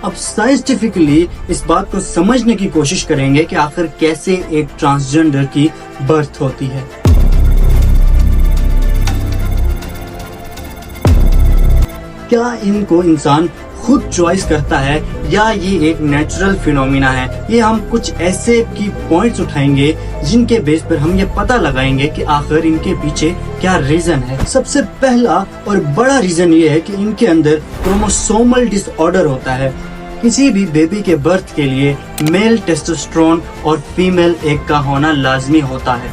اب سائنسٹیفکلی اس بات کو سمجھنے کی کوشش کریں گے کہ آخر کیسے ایک ٹرانسجینڈر کی برتھ ہوتی ہے۔ کیا ان کو انسان خود چوائس کرتا ہے یا یہ ایک نیچرل فینومینا ہے؟ یہ ہم کچھ ایسے کی پوائنٹس اٹھائیں گے جن کے بیس پر ہم یہ پتہ لگائیں گے کہ آخر ان کے پیچھے کیا ریزن ہے۔ سب سے پہلا اور بڑا ریزن یہ ہے کہ ان کے اندر کروموسومل ڈس آرڈر ہوتا ہے۔ کسی بھی بیبی کے برتھ کے لیے میل ٹیسٹوسٹرون اور فیمیل ایگ کا ہونا لازمی ہوتا ہے۔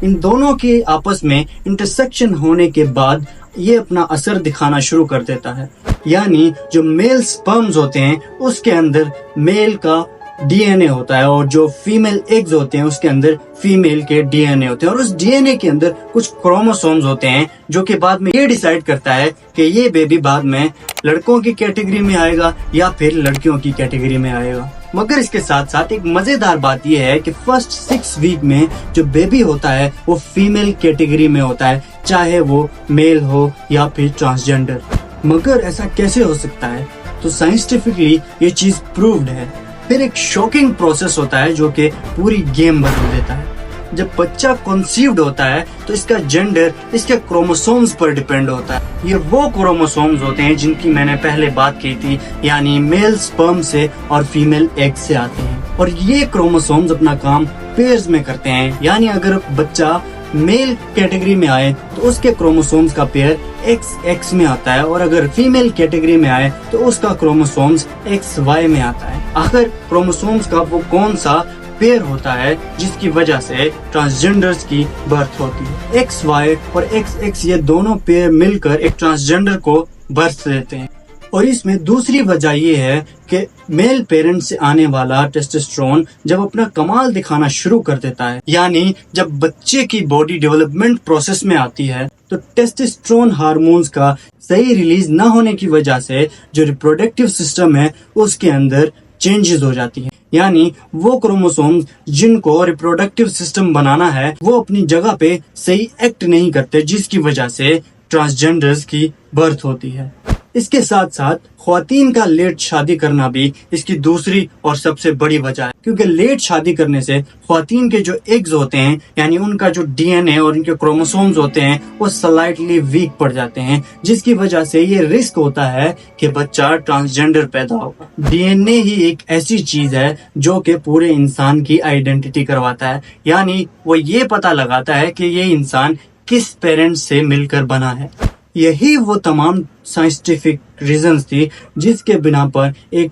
ان دونوں کے آپس میں انٹرسیکشن ہونے کے بعد یہ اپنا اثر دکھانا شروع کر دیتا ہے، یعنی جو میل سپرمز ہوتے ہیں اس کے اندر میل کا ڈی این اے ہوتا ہے اور جو فیمیل ایگز ہوتے ہیں اس کے اندر فیمیل کے ڈی این اے ہوتے ہیں، اور اس ڈی این اے کے اندر کچھ کروموسومز ہوتے ہیں جو کہ بعد میں یہ ڈیسائیڈ کرتا ہے کہ یہ بیبی بعد میں لڑکوں کی کیٹیگری میں آئے گا یا پھر لڑکیوں کی کیٹیگری میں آئے گا۔ مگر اس کے ساتھ ساتھ ایک مزیدار بات یہ ہے کہ فرسٹ 6 ویک میں جو بیبی ہوتا ہے وہ فیمیل کیٹیگری میں ہوتا ہے، چاہے وہ میل ہو یا پھر ٹرانسجینڈر۔ مگر ایسا کیسے ہو سکتا ہے؟ تو سائنسٹیفکلی یہ چیز پرووڈ ہے۔ پھر ایک شوکنگ پروسیس ہوتا ہے جو کہ پوری گیم بدل دیتا ہے۔ جب بچہ کنسیوڈ ہوتا ہے تو اس کا جینڈر اس کے کروموسومز پر ڈیپینڈ ہوتا ہے۔ یہ وہ کروموسومز ہوتے ہیں جن کی میں نے پہلے بات کی تھی، یعنی میل سپرم سے اور فیمیل ایگ سے آتے ہیں، اور یہ کروموسومز اپنا کام پیئرز میں کرتے ہیں، یعنی اگر بچہ میل کیٹیگری میں آئے تو اس کے کروموسومز کا پیئر ایکس ایکس میں آتا ہے، اور اگر فیمیل کیٹیگری میں آئے تو اس کا کروموسومز ایکس وائی میں آتا ہے۔ آخر کروموسومز کا وہ کون سا پیئر ہوتا ہے جس کی وجہ سے ٹرانسجینڈرز کی برتھ ہوتی ہے؟ ایکس وائی اور ایکس ایکس یہ دونوں پیئر مل کر ایک ٹرانسجینڈر کو برتھ دیتے ہیں۔ اور اس میں دوسری وجہ یہ ہے کہ میل پیرنٹ سے آنے والا ٹیسٹوسٹرون جب اپنا کمال دکھانا شروع کر دیتا ہے، یعنی جب بچے کی باڈی ڈیولپمنٹ پروسیس میں آتی ہے، تو ٹیسٹوسٹرون ہارمونز کا صحیح ریلیز نہ ہونے کی وجہ سے جو ریپروڈکٹیو سسٹم ہے اس کے اندر چینجز ہو جاتی ہیں، یعنی وہ کروموسومز جن کو ریپروڈکٹیو سسٹم بنانا ہے وہ اپنی جگہ پہ صحیح ایکٹ نہیں کرتے، جس کی وجہ سے ٹرانسجینڈرز کی برتھ ہوتی ہے۔ اس کے ساتھ ساتھ خواتین کا لیٹ شادی کرنا بھی اس کی دوسری اور سب سے بڑی وجہ ہے، کیونکہ لیٹ شادی کرنے سے خواتین کے جو ایگز ہوتے ہیں، یعنی ان کا جو ڈی این اے اور ان کے کروموسومز ہوتے ہیں وہ سلائٹلی ویک پڑ جاتے ہیں، جس کی وجہ سے یہ رسک ہوتا ہے کہ بچہ ٹرانسجینڈر پیدا ہوگا۔ ڈی این اے ہی ایک ایسی چیز ہے جو کہ پورے انسان کی آئیڈینٹی کرواتا ہے، یعنی وہ یہ پتہ لگاتا ہے کہ یہ انسان کس پیرنٹ سے مل کر بنا ہے۔ یہی وہ تمام سائنسٹیفک ریزنز تھی جس کے بنا پر ایک